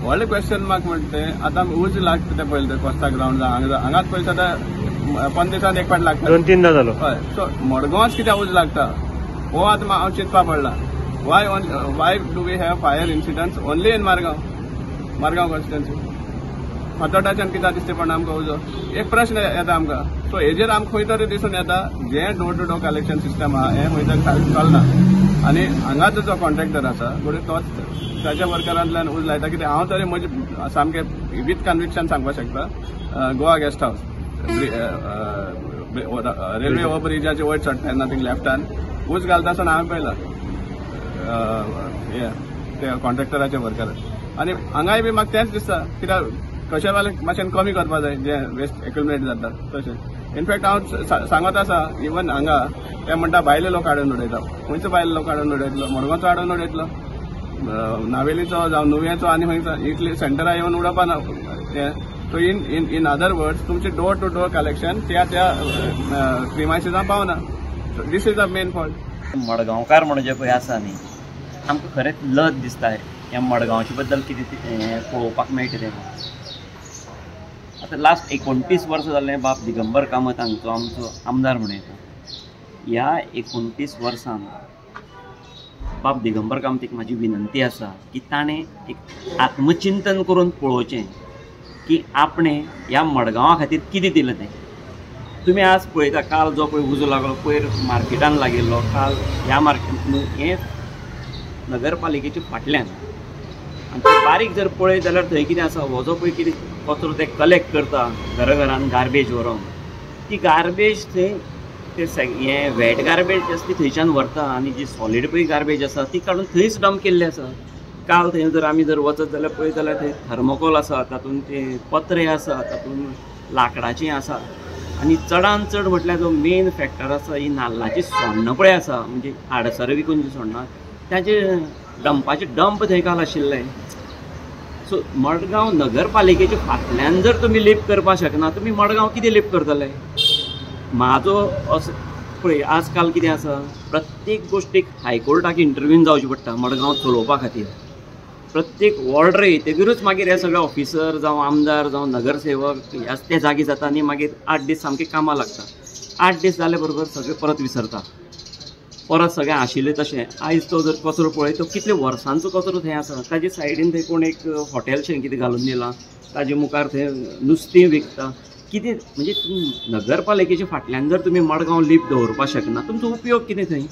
व्हडले question mark म्हणते आता उज लागता ते पयले कोस्ता ग्राउंड हांगाच पयस आतां 5 दिसांनी एक फावट लागता 2-3दा जालो हय. सो मडगांवाच कित्याक उज लागता हो आतां हांव चिंतपा पडला. Why do we have fire incidents only in Margao constituency. फातोर्डाच्यान कित्याक दिसता पडना आमकां उजो एक प्रश्न येता आमकां. सो हेजेर आमकां खंय तरी दिसून येता जें door to door collection system आहा हें खंय तरी चलना आनी हांगाचो जो कॉन्ट्रॅक्टर आसा तोच ताच्या वर्करांतल्यान उज लायता. कित्याक हांव तरी म्हजें सामकें विथ कन्विक्शन सांगपाक शकता गोवा गेस्ट हावस रेल्वे ओव्हरब्रिजाचे वयर चडटा तेन्ना थिंग लेफ्टान उज घालता आसतना हांवें पळयलां ते कॉन्ट्रॅक्टराचे वर्कर. आनी हांगाय बी म्हाका तेंच दिसता कित्याक कशें वाले मातशें कमी करपा जाय जें वेस्ट एक्युमुलेट जाता तशें. इनफॅक्ट हांव सांगत आसा इवन हांगा ते म्हणटा भायले लोक हाडून उडयता. खंयचो भायले लोक हाडून उडयतलो? मडगांवचो हाडून उडयतलो, नावेलीचो जावं नुव्याचो आनी खंयचो इतली सेंटरा येवन उडोवपा ना तें. सो इन अदर वर्ड्स तुमचे डोर टू डोर कलेक्शन त्या प्रिमायसिसां पावना. This is the main fault. मडगांवकार म्हणजे पळय आसा न्ही आमकां खरेंच लज दिसता ह्या मडगांवचे बद्दल कितें पळोवपाक मेळटा तें. आतां लास्ट 29 वर्सां जालें बाब दिगंबर कामत हांगचो आमचो आमदार म्हणून येता. ह्या 29 वर्सांत बाब दिगंबर कामतीक म्हाजी विनंती आसा की ताणें एक आत्मचिंतन करून पळोवचें की आपणें ह्या मडगांवा खातीर कितें दिलें तें. तुमी आज पळयता काल जो पळय उजो लागलो पयर मार्केटान लागिल्लो काल ह्या मार्केट हें नगरपालिकेच्या फाटल्यान आनी बारीक जर पळयत जाल्यार थंय कितें आसा हो जो पळय कितें कचरो ते कलेक्ट करता घराघरान गार्बेज व्हरोन ती गार्बेज थंय ते हें वेट गार्बेज आसा ती थंयच्यान व्हरता आनी जी सॉलीड पळय गार्बेज आसा ती काडून थंयच डंप केल्ली आसा. काल थंय जर आमी जर वचत जाल्यार पळयत जाल्यार थंय थर्मोकोल आसा तातूंत ते पत्रे आसा तातूंत लाकडाचें आसा आनी चडांत चड म्हटल्यार जो मेन फॅक्टर आसा ही नाल्लाची सोण्णां पळय आसा म्हणजे आडसर विकून जी सोण्णां ताचे डंपाचे डंप थंय काल आशिल्ले. सो मडगांव नगरपालिकेच्या फाटल्यान जर तुमी लिफ्ट करपाक शकना तुमी मडगांव कितें लिफ्ट करतले? म्हाजो असो पळय आज काल कितें आसा प्रत्येक गोश्टीक हायकोर्टाक इंटरव्यून जावचें पडटा मडगांव चलोवपा खातीर. प्रत्येक ऑर्डर येतकीरूच मागीर हे सगळे ऑफिसर जावं आमदार जावं नगरसेवक ते जागी जाता आनी मागीर 8 दीस सामके कामां लागता. 8 दीस जाले बरोबर सगळे परत विसरता. परत सगळें आशिल्लें तशें. आयज तो जर कचरो पळय तो कितले वर्सांचो कचरो थंय आसा. ताजे सायडीन थंय कोण एक हॉटेलशें कितें घालून दिलां. ताजे मुखार थंय नुस्तें विकता. कितें म्हणजे नगरपालिकेच्या फाटल्यान जर तुमी मडगांव लिफ्ट दवरपाक शकना तुमचो उपयोग कितें थंय?